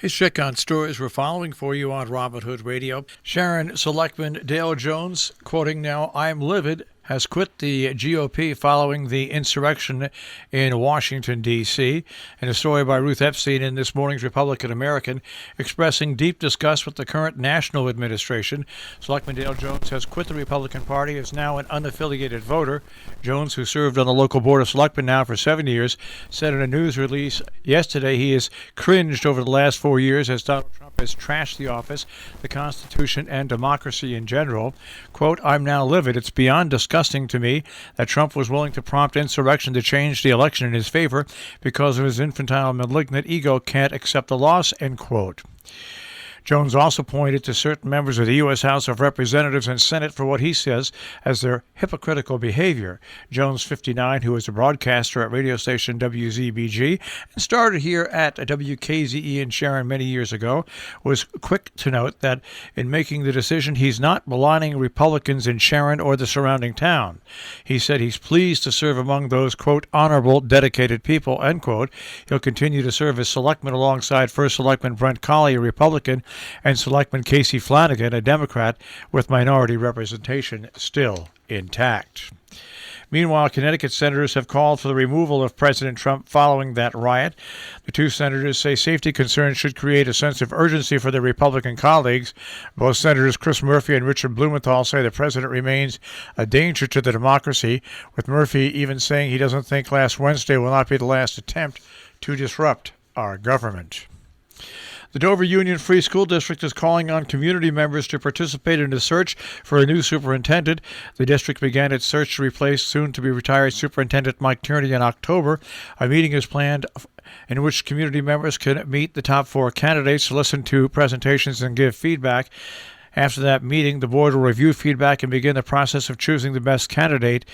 His check on stories we're following for you on Robert Hood Radio. Sharon Selectman Dale Jones, quoting now, "I'm livid," has quit the GOP following the insurrection in Washington, D.C. In a story by Ruth Epstein in this morning's Republican American, expressing deep disgust with the current national administration, Selectman Dale Jones has quit the Republican Party, is now an unaffiliated voter. Jones, who served on the local Board of Selectmen now for 7 years, said in a news release yesterday he has cringed over the last 4 years as Donald Trump has trashed the office, the Constitution, and democracy in general. Quote, "I'm now livid. It's beyond disgusting to me that Trump was willing to prompt insurrection to change the election in his favor because of his infantile, malignant ego can't accept the loss," end quote. Jones also pointed to certain members of the U.S. House of Representatives and Senate for what he says as their hypocritical behavior. Jones, 59, who was a broadcaster at radio station WZBG and started here at WKZE in Sharon many years ago, was quick to note that in making the decision, he's not maligning Republicans in Sharon or the surrounding town. He said he's pleased to serve among those, quote, "honorable, dedicated people," end quote. He'll continue to serve as selectman alongside First Selectman Brent Colley, a Republican, and Selectman Casey Flanagan, a Democrat, with minority representation still intact. Meanwhile, Connecticut senators have called for the removal of President Trump following that riot. The two senators say safety concerns should create a sense of urgency for their Republican colleagues. Both Senators Chris Murphy and Richard Blumenthal say the president remains a danger to the democracy, with Murphy even saying he doesn't think last Wednesday will not be the last attempt to disrupt our government. The Dover Union Free School District is calling on community members to participate in a search for a new superintendent. The district began its search to replace soon-to-be-retired Superintendent Mike Tierney in October. A meeting is planned in which community members can meet the top 4 candidates, listen to presentations, and give feedback. After that meeting, the board will review feedback and begin the process of choosing the best candidate.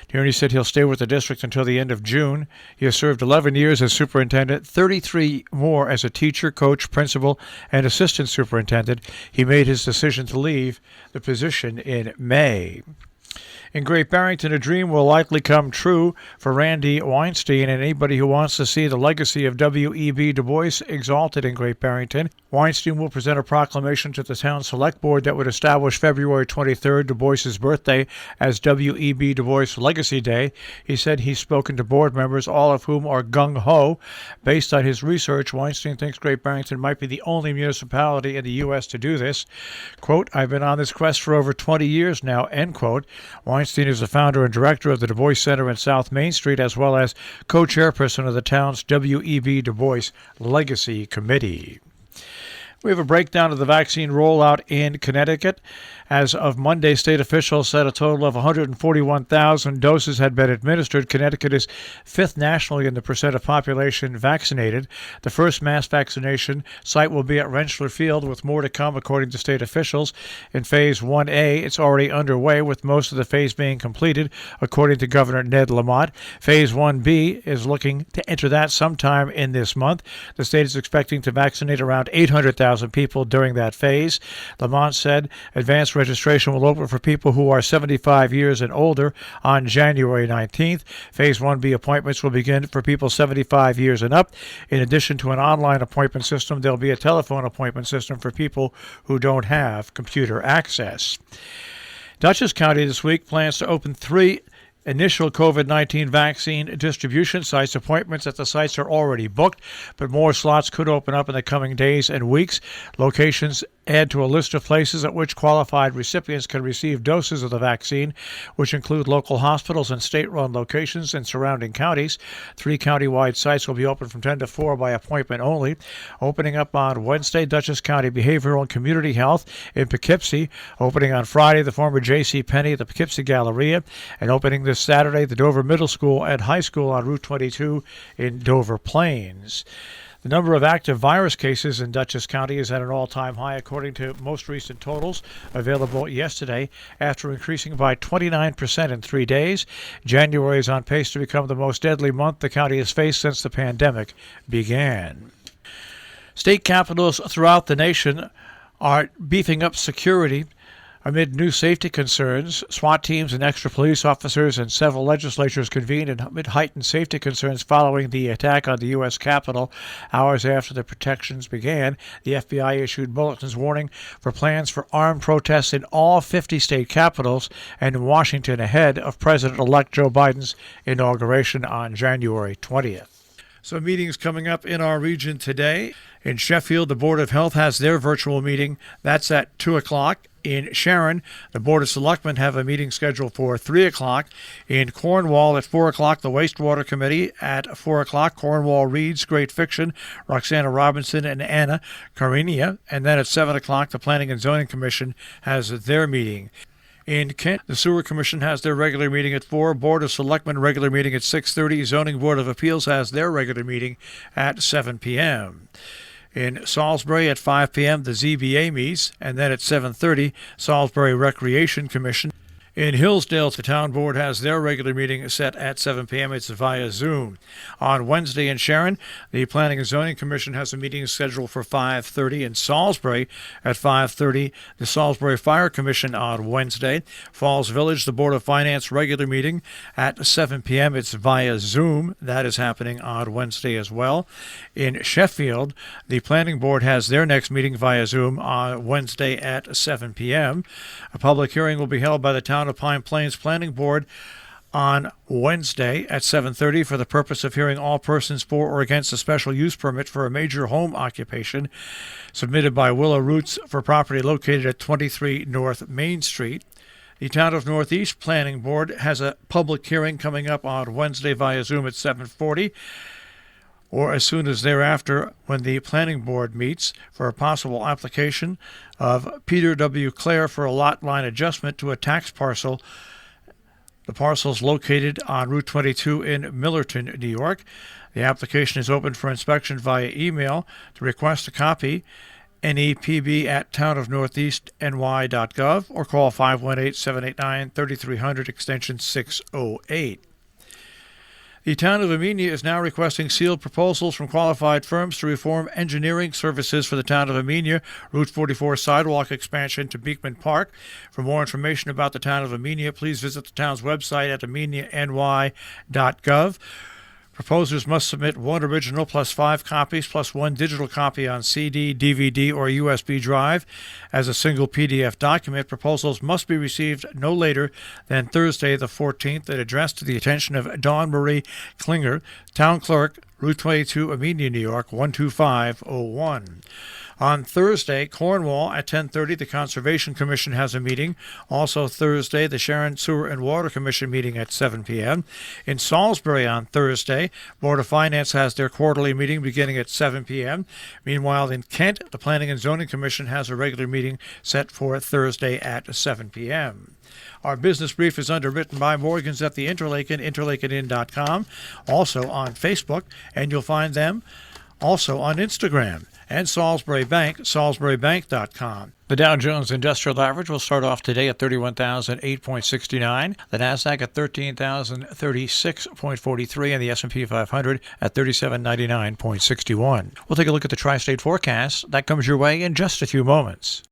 Tierney said he'll stay with the district until the end of June. He has served 11 years as superintendent, 33 more as a teacher, coach, principal, and assistant superintendent. He made his decision to leave the position in May. In Great Barrington, a dream will likely come true for Randy Weinstein and anybody who wants to see the legacy of W.E.B. Du Bois exalted in Great Barrington. Weinstein will present a proclamation to the town select board that would establish February 23rd, Du Bois's birthday, as W.E.B. Du Bois Legacy Day. He said he's spoken to board members, all of whom are gung-ho. Based on his research, Weinstein thinks Great Barrington might be the only municipality in the U.S. to do this. Quote, "I've been on this quest for over 20 years now," end quote. Weinstein is the founder and director of the Du Bois Center in South Main Street, as well as co-chairperson of the town's W.E.B. Du Bois Legacy Committee. We have a breakdown of the vaccine rollout in Connecticut. As of Monday, state officials said a total of 141,000 doses had been administered. Connecticut is 5th nationally in the percent of population vaccinated. The first mass vaccination site will be at Rentschler Field, with more to come, according to state officials. In Phase 1A, it's already underway, with most of the phase being completed, according to Governor Ned Lamont. Phase 1B is looking to enter that sometime in this month. The state is expecting to vaccinate around 800,000 people during that phase. Lamont said advanced registration will open for people who are 75 years and older on January 19th. Phase 1B appointments will begin for people 75 years and up. In addition to an online appointment system, there'll be a telephone appointment system for people who don't have computer access. Dutchess County this week plans to open 3 initial COVID-19 vaccine distribution sites. Appointments at the sites are already booked, but more slots could open up in the coming days and weeks. Locations add to a list of places at which qualified recipients can receive doses of the vaccine, which include local hospitals and state-run locations in surrounding counties. 3 county-wide sites will be open from 10 to 4 by appointment only. Opening up on Wednesday, Dutchess County Behavioral and Community Health in Poughkeepsie. Opening on Friday, the former J.C. Penney at the Poughkeepsie Galleria. And opening this Saturday, the Dover Middle School and High School on Route 22 in Dover Plains. The number of active virus cases in Dutchess County is at an all-time high, according to most recent totals available yesterday, after increasing by 29% in 3 days. January is on pace to become the most deadly month the county has faced since the pandemic began. State capitals throughout the nation are beefing up security Amid new safety concerns, SWAT teams and extra police officers and several legislatures convened amid heightened safety concerns following the attack on the U.S. Capitol. Hours after the protections began, the FBI issued bulletins warning for plans for armed protests in all 50 state capitals and in Washington ahead of President-elect Joe Biden's inauguration on January 20th. So meetings coming up in our region today. In Sheffield, the Board of Health has their virtual meeting. That's at 2 o'clock. In Sharon, the Board of Selectmen have a meeting scheduled for 3 o'clock. In Cornwall at 4 o'clock, the Wastewater Committee at 4 o'clock. Cornwall reads Great Fiction, Roxana Robinson and Anna Karenina. And then at 7 o'clock, the Planning and Zoning Commission has their meeting. In Kent, the Sewer Commission has their regular meeting at 4. Board of Selectmen regular meeting at 6:30. Zoning Board of Appeals has their regular meeting at 7 p.m. In Salisbury at 5 p.m., the ZBA meets, and then at 7:30, Salisbury Recreation Commission. In Hillsdale, the Town Board has their regular meeting set at 7 p.m. It's via Zoom. On Wednesday in Sharon, the Planning and Zoning Commission has a meeting scheduled for 5:30. In Salisbury at 5:30, the Salisbury Fire Commission on Wednesday. Falls Village, the Board of Finance regular meeting at 7 p.m. It's via Zoom. That is happening on Wednesday as well. In Sheffield, the Planning Board has their next meeting via Zoom on Wednesday at 7 p.m. A public hearing will be held by the Town of Pine Plains Planning Board on Wednesday at 7:30 for the purpose of hearing all persons for or against a special use permit for a major home occupation submitted by Willow Roots for property located at 23 North Main Street. The Town of Northeast Planning Board has a public hearing coming up on Wednesday via Zoom at 7:40. Or as soon as thereafter when the Planning Board meets for a possible application of Peter W. Clare for a lot line adjustment to a tax parcel. The parcel is located on Route 22 in Millerton, New York. The application is open for inspection via email. To request a copy, nepb@townofnortheastny.gov or call 518-789-3300 extension 608. The Town of Amenia is now requesting sealed proposals from qualified firms to reform engineering services for the Town of Amenia, Route 44 sidewalk expansion to Beekman Park. For more information about the Town of Amenia, please visit the town's website at ameniany.gov. Proposers must submit one original plus 5 copies plus one digital copy on CD, DVD, or USB drive as a single PDF document. Proposals must be received no later than Thursday the 14th and addressed to the attention of Dawn Marie Klinger, Town Clerk, Route 22, Amenia, New York, 12501. On Thursday, Cornwall at 10:30, the Conservation Commission has a meeting. Also Thursday, the Sharon Sewer and Water Commission meeting at 7 p.m. In Salisbury on Thursday, Board of Finance has their quarterly meeting beginning at 7 p.m. Meanwhile, in Kent, the Planning and Zoning Commission has a regular meeting set for Thursday at 7 p.m. Our business brief is underwritten by Morgans at the Interlaken, interlakenin.com, also on Facebook, and you'll find them also on Instagram, and Salisbury Bank, salisburybank.com. The Dow Jones Industrial Average will start off today at 31,008.69, the Nasdaq at 13,036.43, and the S&P 500 at 3799.61. We'll take a look at the tri-state forecast. That comes your way in just a few moments.